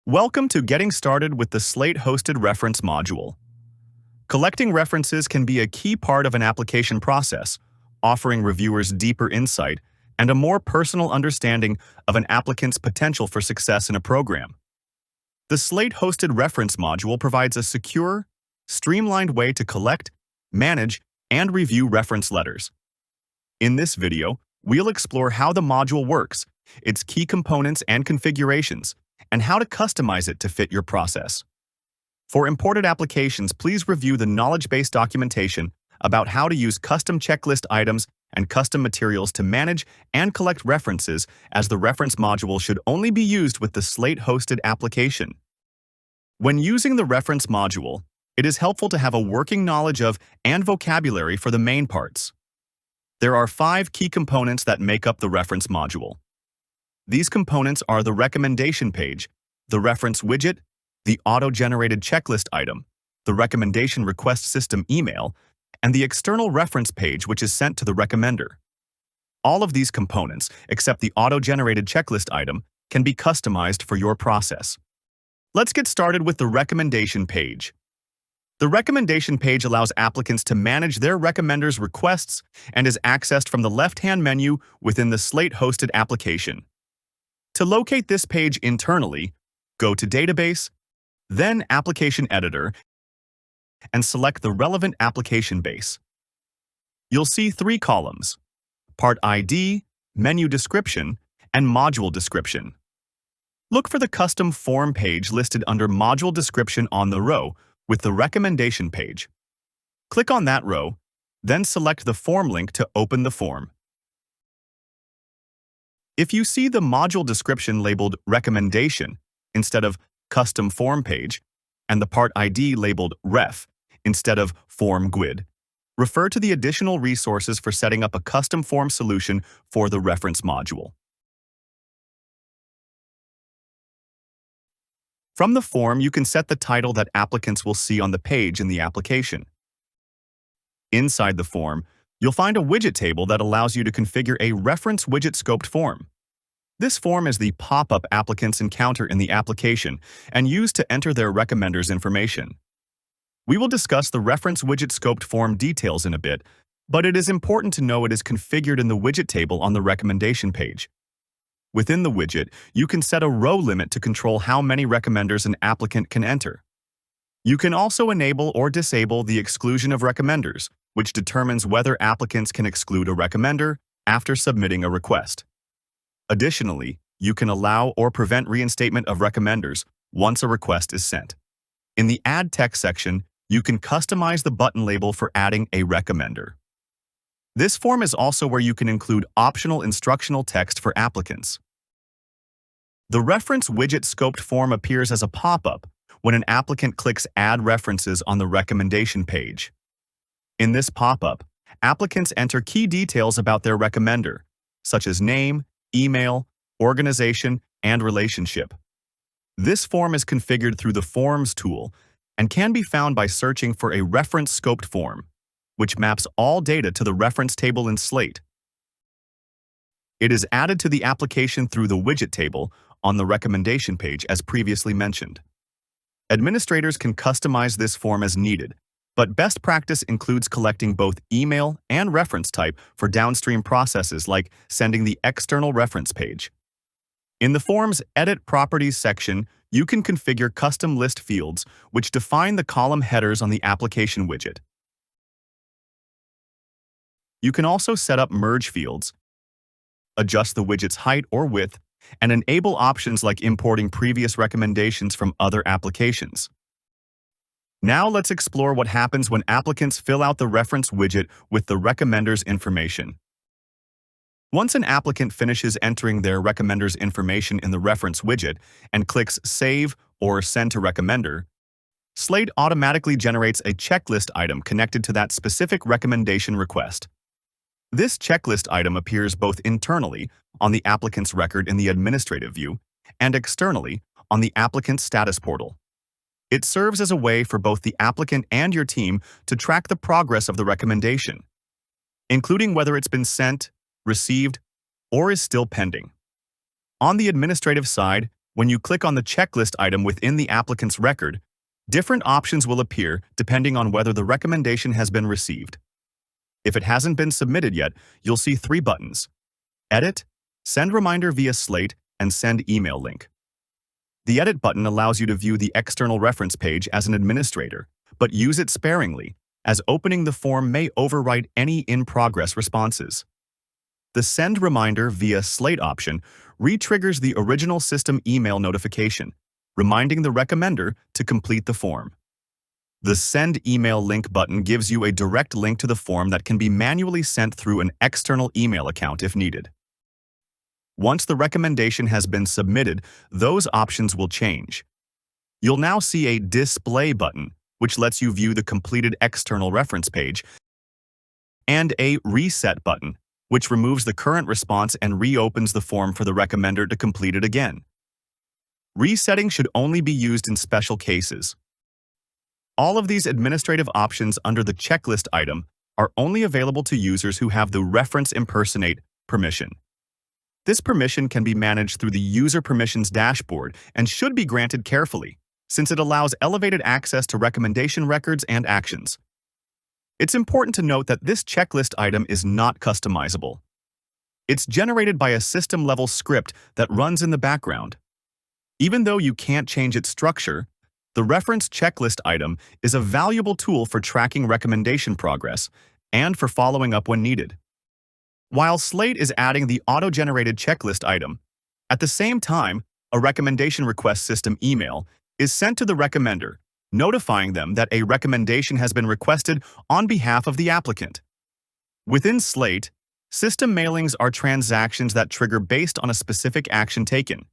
Welcome to Getting Started with the Slate Hosted Reference Module. Collecting references can be a key part of an application process, offering reviewers deeper insight and a more personal understanding of an applicant's potential for success in a program. The Slate Hosted Reference Module provides a secure, streamlined way to collect, manage, and review reference letters. In this video, we'll explore how the module works, its key components and configurations, and how to customize it to fit your process. For imported applications, please review the knowledge-based documentation about how to use custom checklist items and custom materials to manage and collect references, as the reference module should only be used with the Slate-hosted application. When using the reference module, it is helpful to have a working knowledge of and vocabulary for the main parts. There are 5 key components that make up the reference module. These components are the recommendation page, the reference widget, the auto-generated checklist item, the recommendation request system email, and the external reference page, which is sent to the recommender. All of these components, except the auto-generated checklist item, can be customized for your process. Let's get started with the recommendation page. The recommendation page allows applicants to manage their recommenders' requests and is accessed from the left-hand menu within the Slate-hosted application. To locate this page internally, go to Database, then Application Editor, and select the relevant application base. You'll see 3 columns: Part ID, Menu Description, and Module Description. Look for the custom form page listed under Module Description on the row with the recommendation page. Click on that row, then select the form link to open the form. If you see the module description labeled Recommendation instead of Custom Form Page, and the part ID labeled Ref instead of Form GUID, refer to the additional resources for setting up a custom form solution for the reference module. From the form, you can set the title that applicants will see on the page in the application. Inside the form, you'll find a widget table that allows you to configure a reference widget scoped form. This form is the pop-up applicants encounter in the application and use to enter their recommenders' information. We will discuss the reference widget scoped form details in a bit, but it is important to know it is configured in the widget table on the recommendation page. Within the widget, you can set a row limit to control how many recommenders an applicant can enter. You can also enable or disable the exclusion of recommenders, which determines whether applicants can exclude a recommender after submitting a request. Additionally, you can allow or prevent reinstatement of recommenders once a request is sent. In the Add Text section, you can customize the button label for adding a recommender. This form is also where you can include optional instructional text for applicants. The reference widget scoped form appears as a pop-up when an applicant clicks Add References on the recommendation page. In this pop-up, applicants enter key details about their recommender, such as name, email, organization, and relationship. This form is configured through the Forms tool and can be found by searching for a reference scoped form, which maps all data to the reference table in Slate. It is added to the application through the widget table on the recommendation page as previously mentioned. Administrators can customize this form as needed, but best practice includes collecting both email and reference type for downstream processes like sending the external reference page. In the form's Edit Properties section, you can configure custom list fields which define the column headers on the application widget. You can also set up merge fields, adjust the widget's height or width, and enable options like importing previous recommendations from other applications. Now let's explore what happens when applicants fill out the reference widget with the recommender's information. Once an applicant finishes entering their recommender's information in the reference widget and clicks Save or Send to Recommender, Slate automatically generates a checklist item connected to that specific recommendation request. This checklist item appears both internally on the applicant's record in the administrative view and externally on the applicant's status portal. It serves as a way for both the applicant and your team to track the progress of the recommendation, including whether it's been sent, received, or is still pending. On the administrative side, When you click on the checklist item within the applicant's record, different options will appear depending on whether the recommendation has been received. If it hasn't been submitted yet, you'll see 3 buttons: Edit, Send Reminder via Slate, and Send Email Link. The Edit button allows you to view the external reference page as an administrator, but use it sparingly, as opening the form may overwrite any in-progress responses. The Send Reminder via Slate option re-triggers the original system email notification, reminding the recommender to complete the form. The Send Email Link button gives you a direct link to the form that can be manually sent through an external email account if needed. Once the recommendation has been submitted, those options will change. You'll now see a Display button, which lets you view the completed external reference page, and a Reset button, which removes the current response and reopens the form for the recommender to complete it again. Resetting should only be used in special cases. All of these administrative options under the checklist item are only available to users who have the Reference Impersonate permission. This permission can be managed through the User Permissions dashboard and should be granted carefully, since it allows elevated access to recommendation records and actions. It's important to note that this checklist item is not customizable. It's generated by a system-level script that runs in the background. Even though you can't change its structure, the reference checklist item is a valuable tool for tracking recommendation progress and for following up when needed. While Slate is adding the auto-generated checklist item, at the same time, a recommendation request system email is sent to the recommender, notifying them that a recommendation has been requested on behalf of the applicant. Within Slate, system mailings are transactions that trigger based on a specific action taken.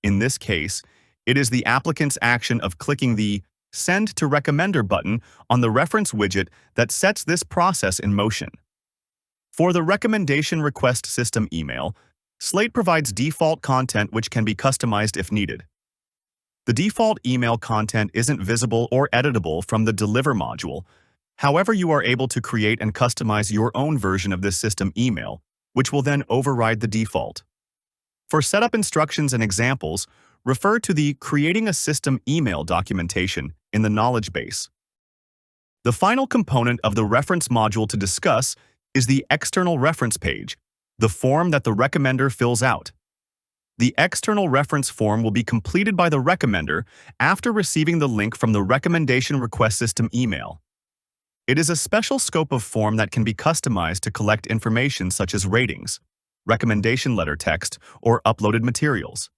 In this case, it is the applicant's action of clicking the Send to Recommender button on the reference widget that sets this process in motion. For the recommendation request system email, Slate provides default content which can be customized if needed. The default email content isn't visible or editable from the Deliver module. However, you are able to create and customize your own version of this system email, which will then override the default. For setup instructions and examples, refer to the Creating a System Email documentation in the knowledge base. The final component of the reference module to discuss is the external reference page, the form that the recommender fills out. The external reference form will be completed by the recommender after receiving the link from the recommendation request system email. It is a special scope of form that can be customized to collect information such as ratings, recommendation letter text, or uploaded materials.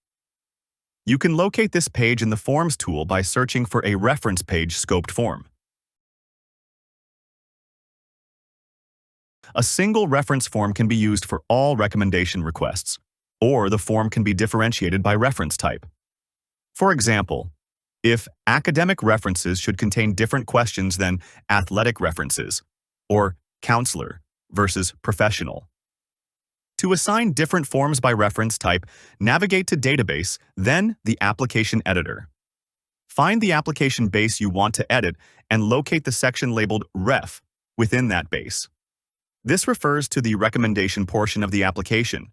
You can locate this page in the Forms tool by searching for a reference page scoped form. A single reference form can be used for all recommendation requests, or the form can be differentiated by reference type. For example, if academic references should contain different questions than athletic references, or counselor versus professional. To assign different forms by reference type, navigate to Database, then the Application Editor. Find the application base you want to edit and locate the section labeled Ref within that base. This refers to the recommendation portion of the application.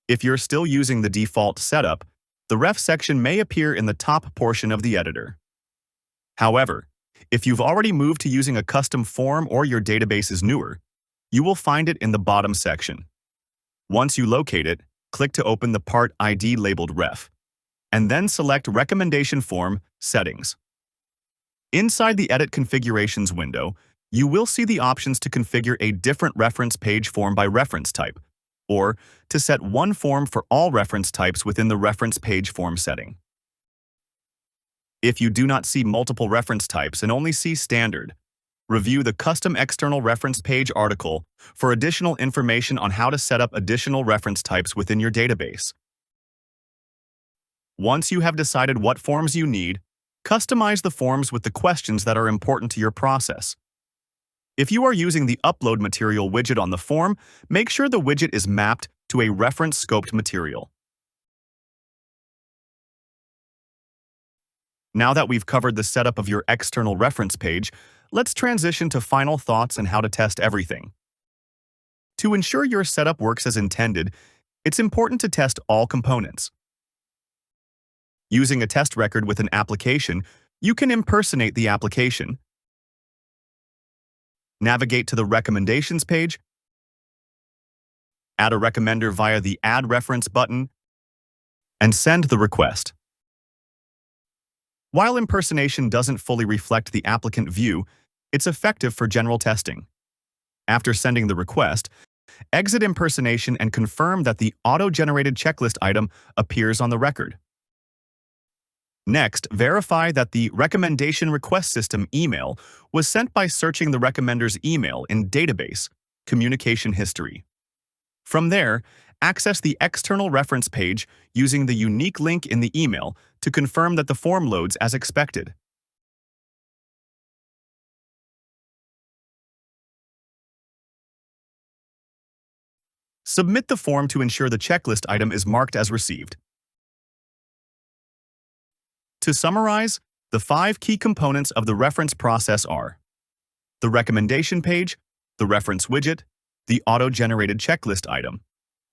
If you're still using the default setup, the Ref section may appear in the top portion of the editor. However, if you've already moved to using a custom form or your database is newer, you will find it in the bottom section. Once you locate it, click to open the part ID labeled Ref, and then select Recommendation Form Settings. Inside the Edit Configurations window, you will see the options to configure a different reference page form by reference type, or to set one form for all reference types within the reference page form setting. If you do not see multiple reference types and only see standard, review the Custom External Reference Page article for additional information on how to set up additional reference types within your database. Once you have decided what forms you need, customize the forms with the questions that are important to your process. If you are using the Upload Material widget on the form, make sure the widget is mapped to a reference scoped material. Now that we've covered the setup of your external reference page, let's transition to final thoughts and how to test everything. To ensure your setup works as intended, it's important to test all components. Using a test record with an application, you can impersonate the application, navigate to the recommendations page, add a recommender via the Add Reference button, and send the request. While impersonation doesn't fully reflect the applicant view, it's effective for general testing. After sending the request, exit impersonation and confirm that the auto-generated checklist item appears on the record. Next, verify that the recommendation request system email was sent by searching the recommender's email in Database, Communication History. From there, access the external reference page using the unique link in the email to confirm that the form loads as expected. Submit the form to ensure the checklist item is marked as received. To summarize, the 5 key components of the reference process are the recommendation page, the reference widget, the auto-generated checklist item,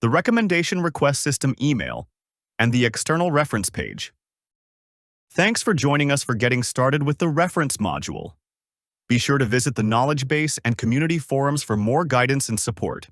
the recommendation request system email, and the external reference page. Thanks for joining us for getting started with the reference module. Be sure to visit the knowledge base and community forums for more guidance and support.